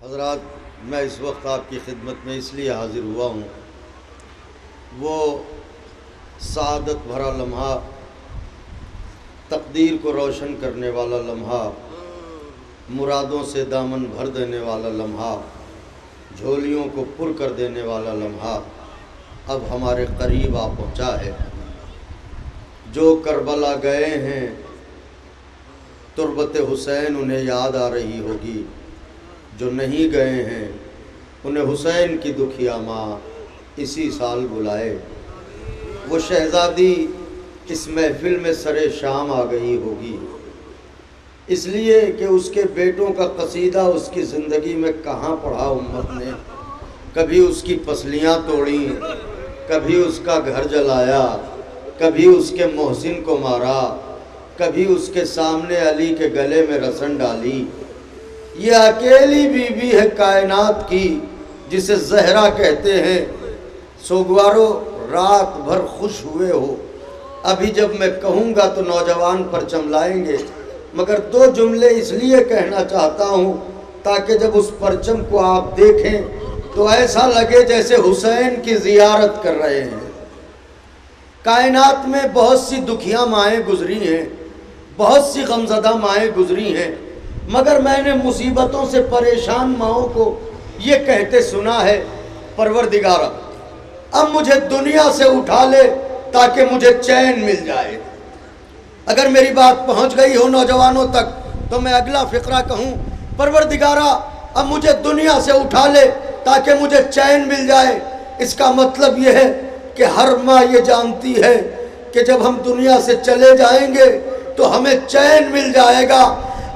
حضرات، میں اس وقت آپ کی خدمت میں اس لیے حاضر ہوا ہوں، وہ سعادت بھرا لمحہ، تقدیر کو روشن کرنے والا لمحہ، مرادوں سے دامن بھر دینے والا لمحہ، جھولیوں کو پر کر دینے والا لمحہ اب ہمارے قریب آ پہنچا ہے۔ جو کربلا گئے ہیں تربت حسین انہیں یاد آ رہی ہوگی، جو نہیں گئے ہیں انہیں حسین کی دکھیا ماں اسی سال بلائے۔ وہ شہزادی اس محفل میں سر شام آ گئی ہوگی، اس لیے کہ اس کے بیٹوں کا قصیدہ اس کی زندگی میں کہاں پڑھا امت نے۔ کبھی اس کی پسلیاں توڑیں، کبھی اس کا گھر جلایا، کبھی اس کے محسن کو مارا، کبھی اس کے سامنے علی کے گلے میں رسن ڈالی۔ یہ اکیلی بی بی ہے کائنات کی جسے زہرا کہتے ہیں۔ سوگوارو رات بھر خوش ہوئے ہو، ابھی جب میں کہوں گا تو نوجوان پرچم لائیں گے، مگر دو جملے اس لیے کہنا چاہتا ہوں تاکہ جب اس پرچم کو آپ دیکھیں تو ایسا لگے جیسے حسین کی زیارت کر رہے ہیں۔ کائنات میں بہت سی دکھیاں مائیں گزری ہیں، بہت سی غمزدہ مائیں گزری ہیں، مگر میں نے مصیبتوں سے پریشان ماؤں کو یہ کہتے سنا ہے، پروردگارا اب مجھے دنیا سے اٹھا لے تاکہ مجھے چین مل جائے۔ اگر میری بات پہنچ گئی ہو نوجوانوں تک تو میں اگلا فقرہ کہوں، پروردگارا اب مجھے دنیا سے اٹھا لے تاکہ مجھے چین مل جائے۔ اس کا مطلب یہ ہے کہ ہر ماں یہ جانتی ہے کہ جب ہم دنیا سے چلے جائیں گے تو ہمیں چین مل جائے گا۔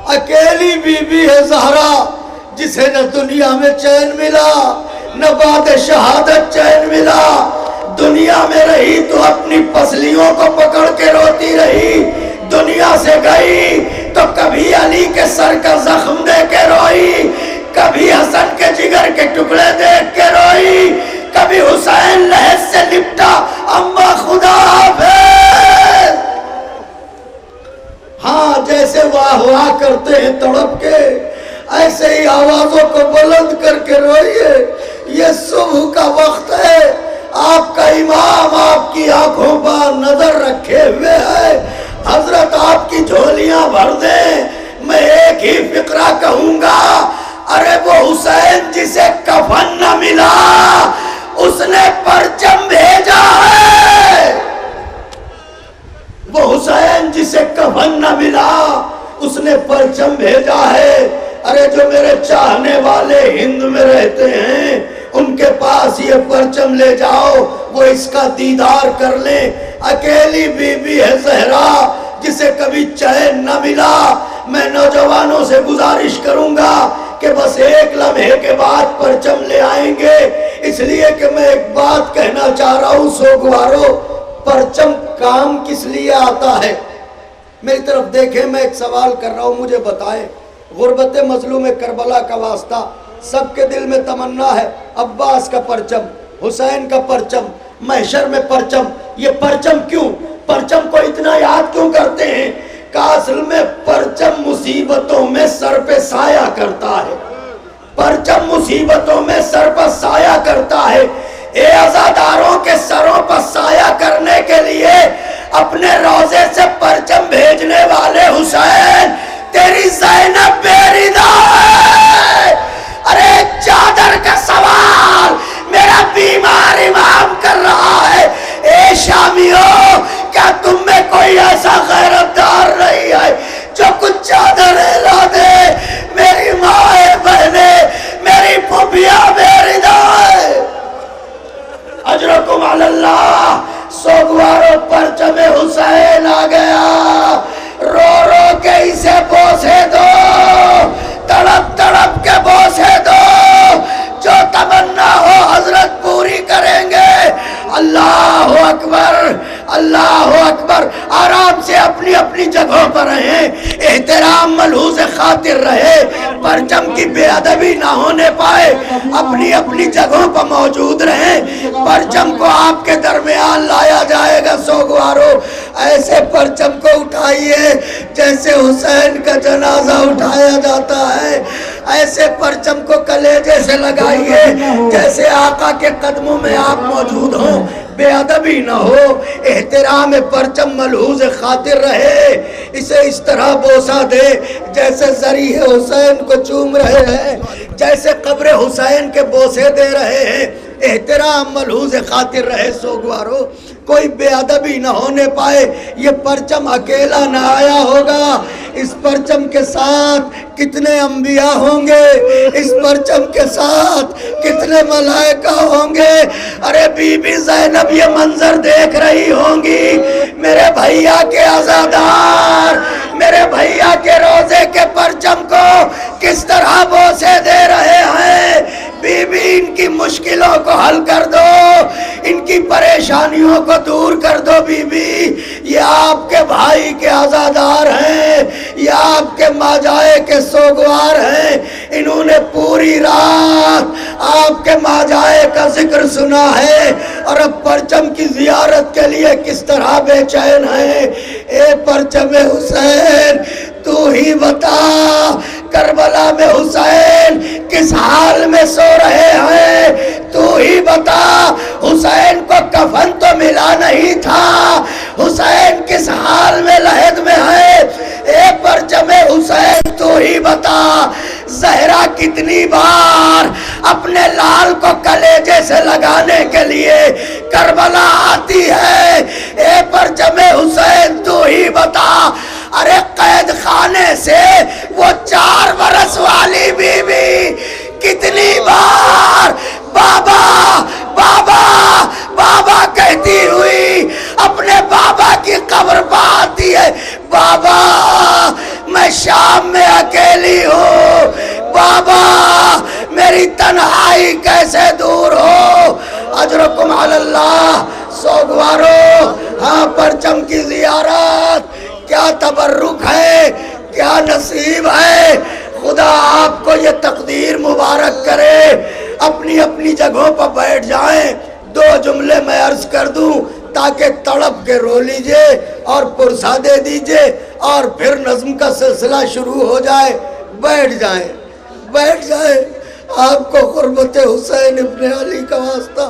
اکیلی بی بی ہے زہرا جسے نہ دنیا میں چین ملا نہ بعد شہادت چین ملا۔ دنیا میں رہی تو اپنی پسلیوں کو پکڑ کے روتی رہی، دنیا سے گئی تو کبھی علی کے سر کا زخم دے کے روئی، کبھی حسن کے جگر کے ٹکڑے دیکھ کے روئی، کبھی حسین لحد سے لپٹا اماں خدا حافظ۔ ہاں جیسے واہ واہ کرتے ہیں تڑپ کے، ایسے ہی آوازوں کو بلند کر کے روئیے۔ یہ صبح کا وقت ہے، آپ کا امام آپ کی آنکھوں پر نظر رکھے ہوئے ہے۔ حضرت آپ کی جھولیاں بھر دیں۔ میں ایک ہی فقرہ کہوں گا، ارے وہ حسین جسے کفن نہ ملا اس نے پرچم بھیجا ہے۔ وہ حسین جسے کفن نہ ملا اس نے پرچم بھیجا ہے۔ ارے جو میرے چاہنے والے ہند میں رہتے ہیں ان کے پاس یہ پرچم لے جاؤ، وہ اس کا دیدار کر لیں۔ اکیلی بی بی ہے زہرا جسے کبھی چین نہ ملا۔ میں نوجوانوں سے گزارش کروں گا کہ بس ایک لمحے کے بعد پرچم لے آئیں گے، اس لیے کہ میں ایک بات کہنا چاہ رہا ہوں سوگوارو، پرچم کام کس لیے آتا ہے؟ میری طرف دیکھیں، میں ایک سوال کر رہا ہوں، مجھے بتائیں۔ غربت مظلوم کربلا کا واسطہ، سب کے دل میں تمنا ہے عباس کا پرچم، حسین کا پرچم، محشر میں پرچم۔ یہ پرچم کیوں؟ پرچم کو اتنا یاد کیوں کرتے ہیں؟ کہ اصل میں پرچم مصیبتوں میں سر پہ سایہ کرتا ہے، پرچم مصیبتوں میں سر پر سایہ کرتا ہے۔ اے عزاداروں کے سروں پر سایہ کرنے کے لیے اپنے روضے سے پرچم بھیجنے والے حسین، تیری زینب بیریدہ ہے۔ ارے چادر کا سوال میرا بیمار امام کر رہا ہے، اے شامیوں کیا تم میں کوئی ایسا غیرتدار نہیں ہے جو کچھ چادر لا دے؟ میری ماں بہنیں، میری پھوپھیاں بیریدہ ہے۔ اجرکم علی اللہ۔ سوگوارو پرچم حسین آ گیا، رو رو کے اسے بوسے دو، تڑپ تڑپ کے بوسے دو، جو تمنا ہو حضرت پوری کریں گے۔ اللہ اکبر، اللہ اکبر۔ آرام سے اپنی اپنی جگہوں پر رہیں، احترام ملحوظ خاطر رہے، پرچم کی بے ادبی نہ ہونے پائے، اپنی اپنی جگہوں پر موجود رہیں۔ پرچم کو آپ کے درمیان لایا جائے گا سوگوارو، ایسے پرچم کو اٹھائیے جیسے حسین کا جنازہ اٹھایا جاتا ہے۔ ایسے پرچم کو کلیجے سے لگائیے جیسے آقا کے قدموں میں آپ موجود ہوں، بے ادبی نہ ہو، احترام پرچم ملحوظ خاطر رہے، اسے اس طرح بوسہ دے جیسے ذریح حسین کو چوم رہے ہیں، جیسے قبر حسین کے بوسے دے رہے ہیں، احترام ملحوظ خاطر رہے سوگوارو، کوئی بے ادبی نہ ہونے پائے۔ یہ پرچم اکیلا نہ آیا ہوگا، اس پرچم کے ساتھ کتنے انبیاء ہوں گے، اس پرچم کے ساتھ کتنے ملائکہ ہوں گے۔ ارے بی بی زینب یہ منظر دیکھ رہی ہوں گی، میرے بھائیا کے عزادار میرے بھائیا کے روزے کے پرچم کو کس طرح بوسے دے رہے ہیں۔ بی بی ان کی مشکلوں کو حل کر دو، ان کی پریشانیوں کو دور کر دو بی بی، یہ آپ کے بھائی کے عزادار ہیں، یہ آپ کے ماجائے کے سوگوار ہیں، انہوں نے پوری رات آپ کے ماجائے کا ذکر سنا ہے اور اب پرچم کی زیارت کے لیے کس طرح بے چین ہیں۔ اے پرچم حسین تو ہی بتا، کربلا میں حسین کس حال میں سو رہے ہیں، تو ہی بتا، حسین کو کفن تو ملا نہیں تھا، حسین کس حال میں لحد میں ہے۔ اے پرچم حسین تو ہی بتا، زہرا کتنی بار اپنے لال کو کلیجے سے لگانے کے لیے کربلا آتی ہے۔ اے پرچم حسین تو ہی بتا، ارے قید خانے سے وہ 4 برس والی بی بی کتنی بار بابا بابا بابا کہتی ہوئی اپنے بابا کی قبر پر آتی ہے، بابا میں شام میں اکیلی ہوں، بابا میری تنہائی کیسے دور ہو۔ اجرکم علی اللہ سوگوارو، ہاں پرچم کی زیارت کیا تبرک ہے، کیا نصیب ہے، خدا آپ کو یہ تقدیر مبارک کرے۔ اپنی اپنی جگہوں پر بیٹھ جائیں، 2 جملے میں عرض کر دوں تاکہ تڑپ کے رو لیجئے اور پرسہ دے دیجئے اور پھر نظم کا سلسلہ شروع ہو جائے۔ بیٹھ جائیں بیٹھ جائیں، آپ کو قربت حسین ابن علی کا واسطہ،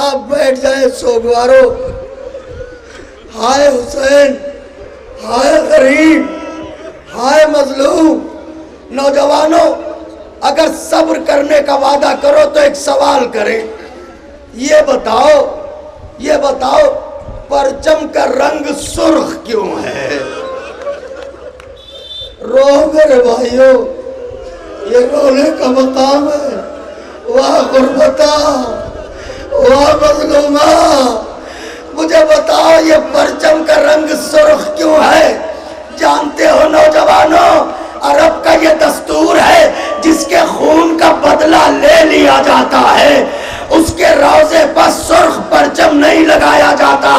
آپ بیٹھ جائیں سوگوارو۔ ہائے حسین، ہائے غریب، ہائے مظلوم۔ نوجوانوں اگر صبر کرنے کا وعدہ کرو تو ایک سوال کریں، یہ بتاؤ پرچم کا رنگ سرخ کیوں ہے؟ رو میرے بھائیوں، یہ رونے کا مقام ہے۔ واہ غربتا، واہ مظلومہ، مجھے بتاؤ یہ پرچم کا رنگ سرخ کیوں ہے؟ جانتے ہو نوجوانوں، عرب کا یہ دستور ہے، جس کے خون کا بدلہ لے لیا جاتا ہے اس کے روزے پر سرخ پرچم نہیں لگایا جاتا،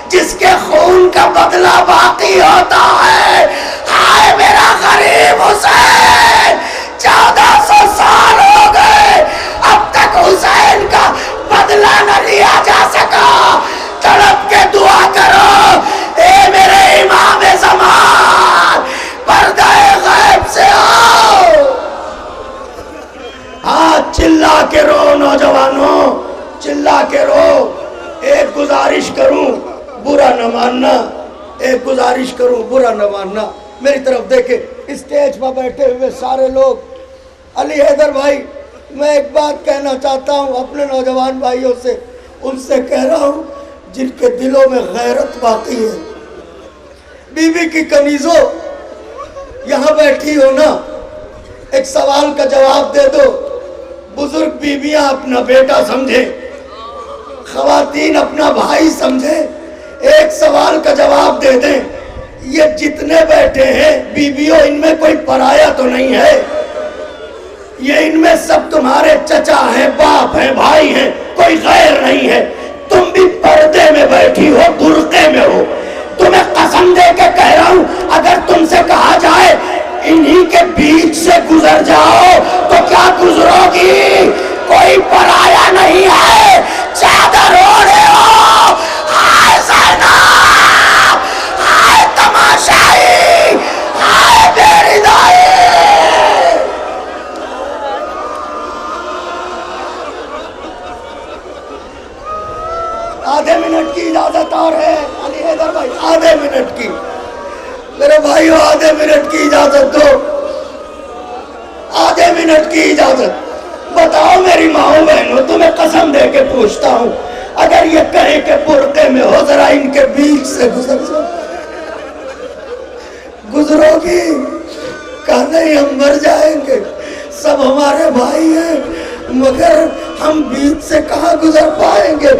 جس کے خون کا بدلہ باقی ہوتا ہے۔ ہائے میرا غریب حسین، 1400 سال ہو گئے اب تک حسین کا بدلہ نہ لیا جا سکا۔ تڑپ کے دعا کرو، اے میرے امام زمان، پردہ غیب سے آؤ۔ ہاں چلا کے رو نوجوانوں، چلا کے رو۔ ایک گزارش کروں، برا نہ ماننا، ایک گزارش کروں، برا نہ ماننا۔ میری طرف دیکھیں، اسٹیج پر بیٹھے ہوئے سارے لوگ۔ علی حیدر بھائی، میں ایک بات کہنا چاہتا ہوں اپنے نوجوان بھائیوں سے، ان سے کہہ رہا ہوں جن کے دلوں میں غیرت باقی ہے۔ بی بی کی کنیزوں یہاں بیٹھی ہو نا، ایک سوال کا جواب دے دو۔ بزرگ بیویاں اپنا بیٹا سمجھیں، خواتین اپنا بھائی سمجھیں، ایک سوال کا جواب دے دیں، یہ جتنے بیٹھے ہیں بیویوں، ان میں کوئی پرایا تو نہیں ہے؟ یہ ان میں سب تمہارے چچا ہیں، باپ ہیں، بھائی ہیں، کوئی غیر نہیں ہے۔ تم بھی پردے میں بیٹھی ہو، برقعے میں ہو۔ تمہیں قسم دے کے کہہ رہا ہوں، اگر تم سے کہا جائے انہی کے بیچ سے گزر جاؤ تو کیا گزرو گی؟ کوئی پرایا نہیں ہے۔ چادر اوڑھے ہو، ہائے زینب، ہائے تماشائی، ہائے بے ردائی۔ آدھے منٹ کی اجازت اور ہے علی حیدر بھائی، آدھے منٹ کی، میرے بھائیو آدھے منٹ کی اجازت دو، آدھے منٹ کی اجازت۔ بتاؤ میری ماؤں بہنوں، تمہیں قسم دے کے پوچھتا ہوں، اگر یہ کہیں کہ برقعے میں ہو ذرا ان کے بیچ سے گزرو گی؟ کہا نہیں ہم مر جائیں گے، سب ہمارے بھائی ہیں مگر ہم بیچ سے کہاں گزر پائیں گے؟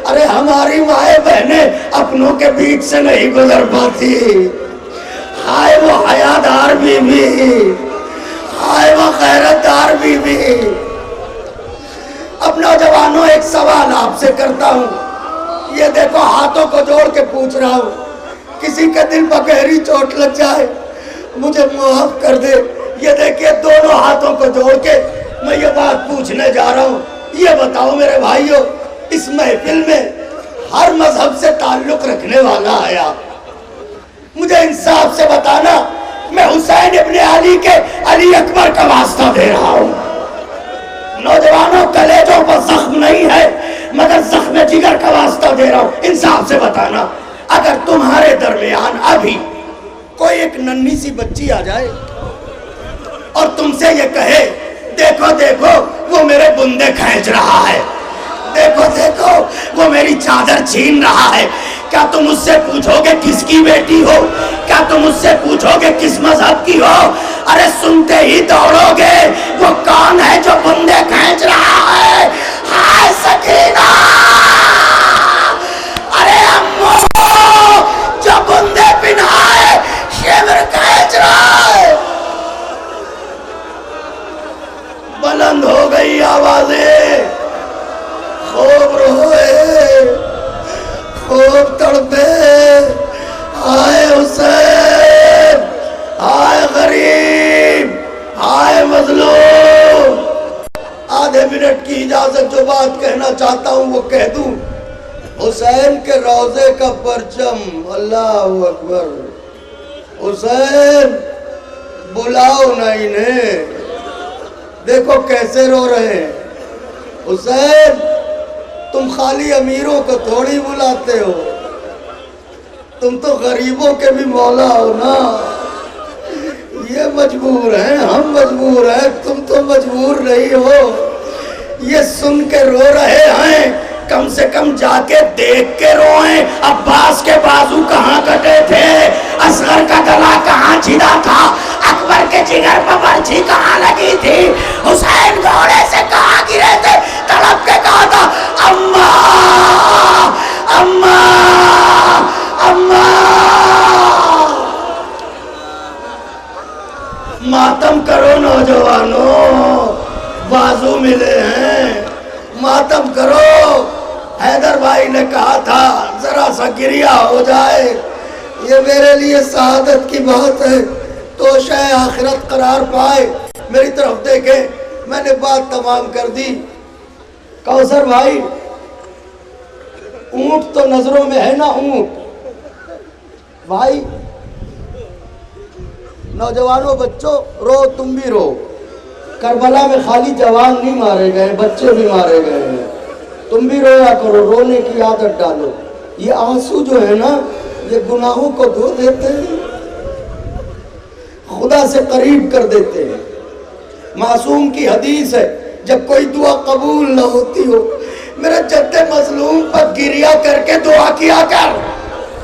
ارے ہماری مائیں بہنیں اپنوں کے بیچ سے نہیں گزر پاتی، ہائے وہ حیادار بی بی، ہائے وہ غیرتدار بی بی۔ اب نوجوانوں ایک سوال آپ سے کرتا ہوں، یہ دیکھو ہاتھوں کو جوڑ کے پوچھ رہا ہوں، کسی کے دل پر گہری چوٹ لگ جائے مجھے معاف کر دے۔ یہ دیکھیے دونوں ہاتھوں کو جوڑ کے میں یہ بات پوچھنے جا رہا ہوں، یہ بتاؤ میرے بھائیو، اس محفل میں ہر مذہب سے تعلق رکھنے والا آیا، مجھے انصاف سے بتانا، میں حسین ابن علی کے علی اکبر کا واسطہ دے رہا ہوں۔ نوجوانوں کلیجوں پر زخم نہیں ہے مگر زخم جگر کا واسطہ دے رہا ہوں، انصاف سے بتانا، اگر تمہارے درمیان ابھی کوئی ایک ننھی سی بچی آ جائے اور تم سے یہ کہے دیکھو دیکھو وہ میرے بندے کھینچ رہا ہے، دیکھو دیکھو وہ میری چادر چھین رہا ہے، کیا تم اس سے پوچھو گے کس کی بیٹی ہو؟ کیا تم اس سے پوچھو گے کس مذہب کی ہو؟ ارے سنتے ہی دوڑو گے وہ کون ہے جو بندے کھینچ رہا ہے؟ ہائے سکینہ، ارے امو جو بندے پہنائے شیور کھینچ رہا ہے۔ بلند ہو گئی آوازیں، خوب روئے خوب تڑپے، آئے حسین، آئے غریب، آئے مظلوم۔ آدھے منٹ کی اجازت، جو بات کہنا چاہتا ہوں وہ کہہ دوں۔ حسین کے روضے کا پرچم، اللہ اکبر، حسین بلاؤ نہ انہیں، دیکھو کیسے رو رہے ہیں۔ حسین تم خالی امیروں کو تھوڑی بلاتے ہو، تم تو غریبوں کے بھی مولا ہو نا۔ یہ مجبور ہیں، ہم مجبور ہیں، تم تو مجبور نہیں ہو۔ یہ سن کے رو رہے ہیں، کم سے کم جا کے دیکھ کے روئیں، عباس کے بازو کہاں کٹے تھے، اصغر کا گلا کہاں چھدا تھا، اکبر کے جگر پر برچھی کہاں لگی تھی، حسین گھوڑے سے کہاں گرے تھے، تڑپ کے کہا تھا اماں اماں اماں۔ ماتم کرو نوجوانوں، بازو ملے ہیں، ماتم کرو۔ حیدر بھائی نے کہا تھا ذرا سا گریہ ہو جائے، یہ میرے لیے سعادت کی بات ہے، توشہ آخرت قرار پائے۔ میری طرف دیکھیں، میں نے بات تمام کر دی۔ کوثر بھائی، اونٹ تو نظروں میں ہے نا، اونٹ بھائی، نوجوانوں بچوں رو، تم بھی رو۔ کربلا میں خالی جوان نہیں مارے گئے، بچے بھی مارے گئے ہیں، تم بھی رویا کرو، رونے کی عادت ڈالو۔ یہ آنسو جو ہے نا یہ گناہوں کو دھو دیتے ہیں، خدا سے قریب کر دیتے ہیں۔ معصوم کی حدیث ہے جب کوئی دعا قبول نہ ہوتی ہو، میرے جد مظلوم پر گریہ کر کے دعا کیا کر،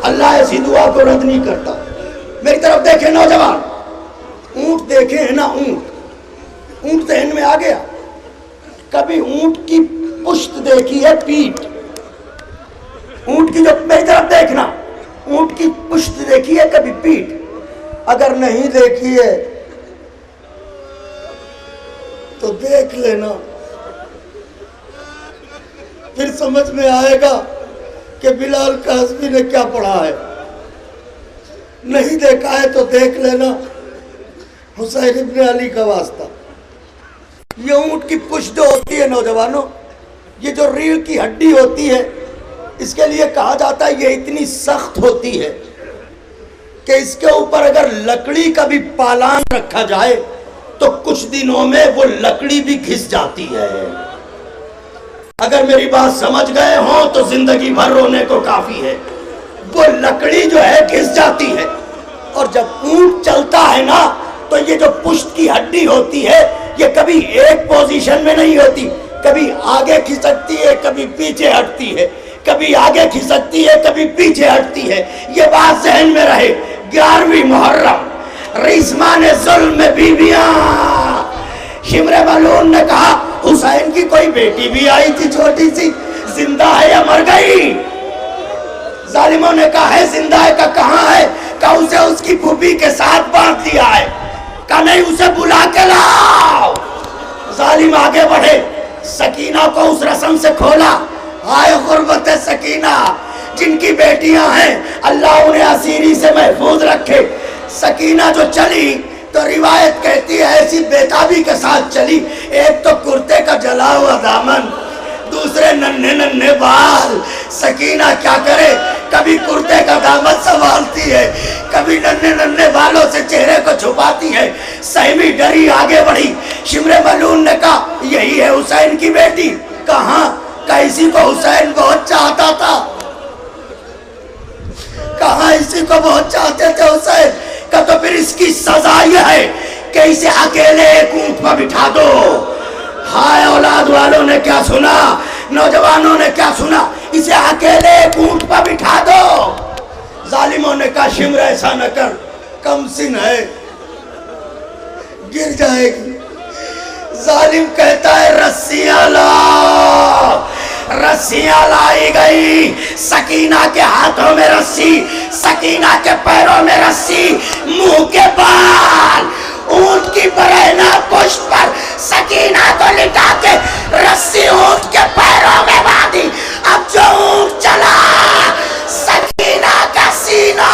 اللہ ایسی دعا کو رد نہیں کرتا۔ میری طرف دیکھیں نوجوان، اونٹ دیکھے ہیں نا، اونٹ ذہن میں آ گیا؟ کبھی اونٹ کی پشت دیکھی ہے، پیٹھ، اونٹ کی جو، میری طرف دیکھنا، اونٹ کی پشت دیکھی ہے کبھی، پیٹھ؟ اگر نہیں دیکھی ہے تو دیکھ لینا، پھر سمجھ میں آئے گا کہ بلال قاسمی نے کیا پڑھا ہے۔ نہیں دیکھا ہے تو دیکھ لینا، حسین ابن علی کا واسطہ۔ یہ اونٹ کی پشت جو ہوتی ہے نوجوانوں، یہ جو ریڑھ کی ہڈی ہوتی ہے، اس کے لیے کہا جاتا ہے یہ اتنی سخت ہوتی ہے کہ اس کے اوپر اگر لکڑی کا بھی پالان رکھا جائے تو کچھ دنوں میں وہ لکڑی بھی گھس جاتی ہے۔ اگر میری بات سمجھ گئے ہوں تو زندگی بھر رونے کو کافی ہے۔ وہ لکڑی جو ہے گھس جاتی ہے، اور جب اونٹ چلتا ہے نا تو یہ جو پشت کی ہڈی ہوتی ہے یہ کبھی ایک پوزیشن میں نہیں ہوتی، کبھی آگے کھسکتی ہے کبھی پیچھے ہٹتی ہے، کبھی آگے کھسکتی ہے کبھی پیچھے ہٹتی ہے۔ یہ بات ذہن میں رہے۔ 11ویں محرم رضوان ظلم میں بیویاں، شمر ملعون نے کہا حسین کی کوئی بیٹی بھی آئی تھی چھوٹی سی، زندہ ہے یا مر گئی؟ ظالموں نے کہا ہے زندہ ہے۔ کہاں ہے؟ کہا اسے اس کی پھوپھی کے ساتھ باندھ دیا ہے۔ کہا نہیں، اسے بلا کے لاؤ۔ ظالم آگے بڑھے، سکینہ کو اس رسم سے کھولا۔ آئے غربت سکینہ، جن کی بیٹیاں ہیں اللہ انہیں اسیری سے محفوظ رکھے۔ سکینہ جو چلی تو روایت کہتی ہے ایسی بےتابی کے ساتھ چلی، ایک تو کرتے کا جلا ہوا دامن، دوسرے ننھے ننھے بال۔ سکینہ کیا کرے، کبھی کرتے کا دامن سنبھالتی ہے، کبھی ننھے ننھے بالوں سے چہرے کو چھپاتی ہے۔ سہمی ڈری آگے بڑھی۔ شمر ملعون نے کہا یہی ہے حسین کی بیٹی؟ کہاں؟ کہ اسی کو حسین بہت چاہتا تھا۔ کہاں اسی کو بہت چاہتے تھے حسین؟ کہ تو پھر اس کی سزا یہ ہے کہ اسے اکیلے ایک اونٹ پر بٹھا دو۔ ہائے اولاد والوں نے کیا سنا، نوجوانوں نے کیا سنا، اسے اکیلے ایک اونٹ پر بٹھا دو۔ ظالموں نے کہا شمر ایسا نہ کر، کم سن ہے، گر جائے گی۔ ظالم کہتا ہے رسیاں لاؤ۔ رسیاں لائی گئی، سکینہ کے ہاتھوں میں رسی، سکینہ کے پیروں میں رسی، منہ کے بال، اونٹ کی برہنہ پشت پر سکینہ کو لٹا کے رسی اونٹ کے پیروں میں باندھی۔ اب جو اونٹ چلا سکینہ کا سینہ۔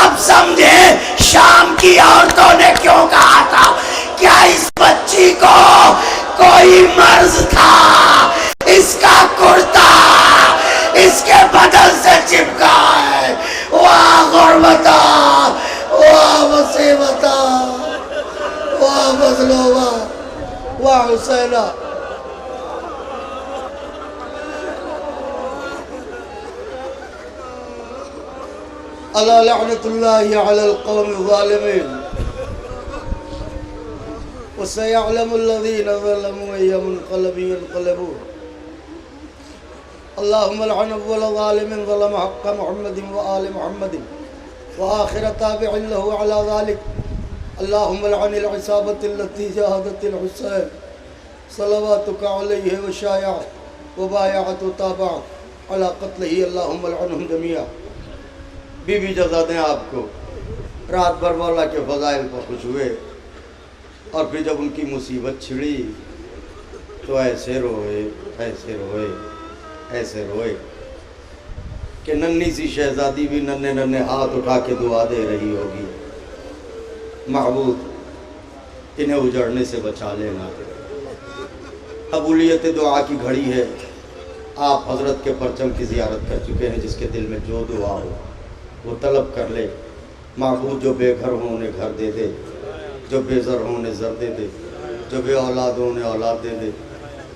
اب سمجھے شام کی عورتوں نے کیوں کہا تھا کیا اس بچی کو کوئی مرض تھا؟ اس کا کرتا اس کے بدن سے چپکا ہے۔ واہ غربتا، واہ مصیبتا، واہ مظلومہ، واہ حسینہ۔ اللہ لعنت اللہ علی القوم الظالمین وسيعلم الذين ظلموا أي منقلب ينقلبون۔ اللهم لعن أول ظالم ظلم حق محمد وآل محمد وآخر تابع له على ذلك۔ اللهم لعن العصابة التي جاهدت الحسين صلواتك عليه وشايعت وبايعت وتابعت على قتله، اللهم لعنهم جميعا۔ بی بی جزا دیں آپ کو، رات بھر مولا کے فضائل پر خوش ہوئے، اور پھر جب ان کی مصیبت چھڑی تو ایسے روئے، ایسے روئے، ایسے روئے کہ ننھی سی شہزادی بھی ننھے ننھے ہاتھ اٹھا کے دعا دے رہی ہوگی، معبود انہیں اجڑنے سے بچا لینا۔ قبولیت دعا کی گھڑی ہے۔ آپ حضرت کے پرچم کی زیارت کر چکے ہیں، جس کے دل میں جو دعا ہو وہ طلب کر لے۔ معبود جو بے گھر ہوں انہیں گھر دے دے، جو بے زر ہوں انہیں زر دے دے، جو بے اولاد ہوں انہیں اولاد دے دے،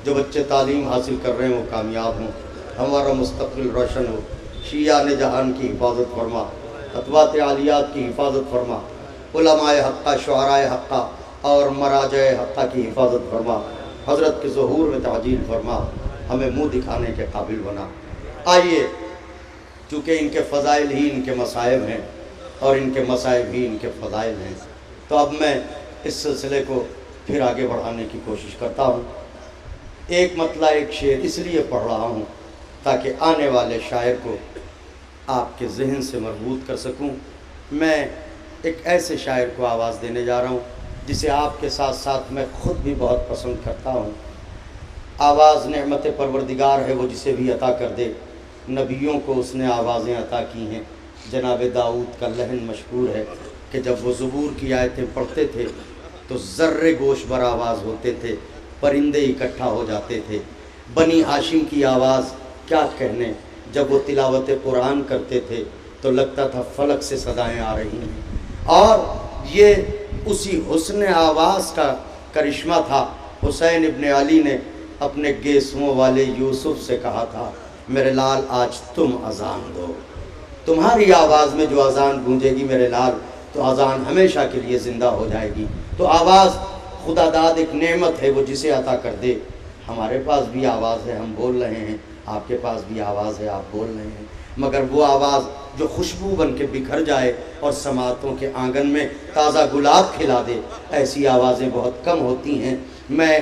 جو بچے تعلیم حاصل کر رہے ہیں وہ کامیاب ہوں، ہمارا مستقبل روشن ہو۔ شیعہ نے جہان کی حفاظت فرما، خطبات عالیات کی حفاظت فرما، علماء حقہ، شعراء حقہ اور مراجع حقہ کی حفاظت فرما، حضرت کے ظہور میں تعجیل فرما، ہمیں منہ دکھانے کے قابل بنا۔ آئیے، چونکہ ان کے فضائل ہی ان کے مصائب ہیں اور ان کے مصائب ہی ان کے فضائل ہیں، تو اب میں اس سلسلے کو پھر آگے بڑھانے کی کوشش کرتا ہوں۔ ایک مطلع ایک شعر اس لیے پڑھ رہا ہوں تاکہ آنے والے شاعر کو آپ کے ذہن سے مربوط کر سکوں۔ میں ایک ایسے شاعر کو آواز دینے جا رہا ہوں جسے آپ کے ساتھ ساتھ میں خود بھی بہت پسند کرتا ہوں۔ آواز نعمت پروردگار ہے، وہ جسے بھی عطا کر دے۔ نبیوں کو اس نے آوازیں عطا کی ہیں۔ جناب داؤد کا لحن مشہور ہے کہ جب وہ زبور کی آیتیں پڑھتے تھے تو ذرے گوش بر آواز ہوتے تھے، پرندے اکٹھا ہو جاتے تھے۔ بنی ہاشم کی آواز کیا کہنے، جب وہ تلاوت قرآن کرتے تھے تو لگتا تھا فلک سے صدائیں آ رہی ہیں، اور یہ اسی حسن آواز کا کرشمہ تھا۔ حسین ابن علی نے اپنے گیسوؤں والے یوسف سے کہا تھا میرے لال آج تم اذان دو، تمہاری آواز میں جو اذان گونجے گی میرے لال تو اذان ہمیشہ کے لیے زندہ ہو جائے گی۔ تو آواز خدا داد ایک نعمت ہے، وہ جسے عطا کر دے۔ ہمارے پاس بھی آواز ہے، ہم بول رہے ہیں، آپ کے پاس بھی آواز ہے، آپ بول رہے ہیں، مگر وہ آواز جو خوشبو بن کے بکھر جائے اور سماعتوں کے آنگن میں تازہ گلاب کھلا دے، ایسی آوازیں بہت کم ہوتی ہیں۔ میں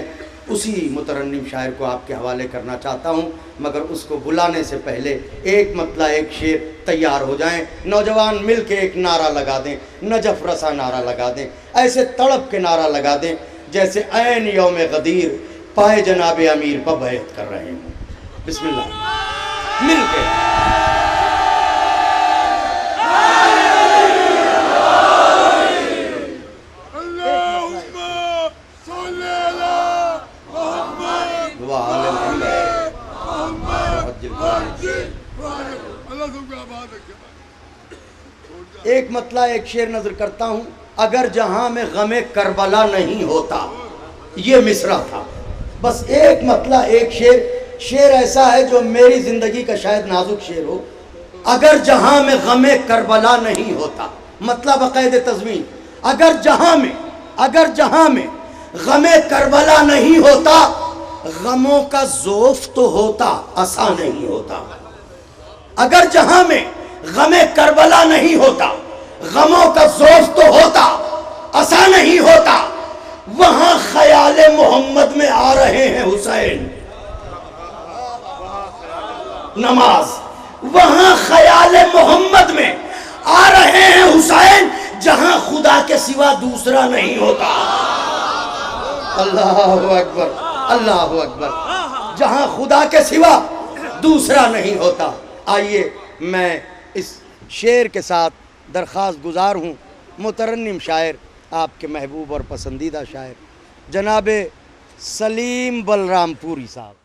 اسی مترنم شاعر کو آپ کے حوالے کرنا چاہتا ہوں، مگر اس کو بلانے سے پہلے ایک مطلع ایک شعر تیار ہو جائیں، نوجوان مل کے ایک نعرہ لگا دیں، نجف رسا نعرہ لگا دیں، ایسے تڑپ کے نعرہ لگا دیں جیسے عین یوم غدیر پائے جناب امیر پر بیعت کر رہے ہوں۔ بسم اللہ، مل کے ایک مطلع ایک شعر نظر کرتا ہوں۔ اگر جہاں میں غم کربلا نہیں ہوتا، یہ مصرع تھا، بس ایک مطلع ایک شعر ایسا ہے جو میری زندگی کا شاید نازک شعر ہو۔ اگر جہاں میں غم کربلا نہیں ہوتا، مطلب بقید تضمین، اگر جہاں میں غم کربلا نہیں ہوتا، غموں کا ذوف تو ہوتا، عصا نہیں ہوتا۔ اگر جہاں میں غم کربلا نہیں ہوتا، غموں کا ذوف تو ہوتا، عصا نہیں ہوتا، وہاں خیال محمد میں آ رہے ہیں حسین نماز، وہاں خیال محمد میں آ رہے ہیں حسین، جہاں خدا کے سوا دوسرا نہیں ہوتا۔ اللہ اکبر، اللہ اکبر، جہاں خدا کے سوا دوسرا نہیں ہوتا۔ آئیے میں اس شعر کے ساتھ درخواست گزار ہوں مترنم شاعر، آپ کے محبوب اور پسندیدہ شاعر جناب سلیم بلرام پوری صاحب۔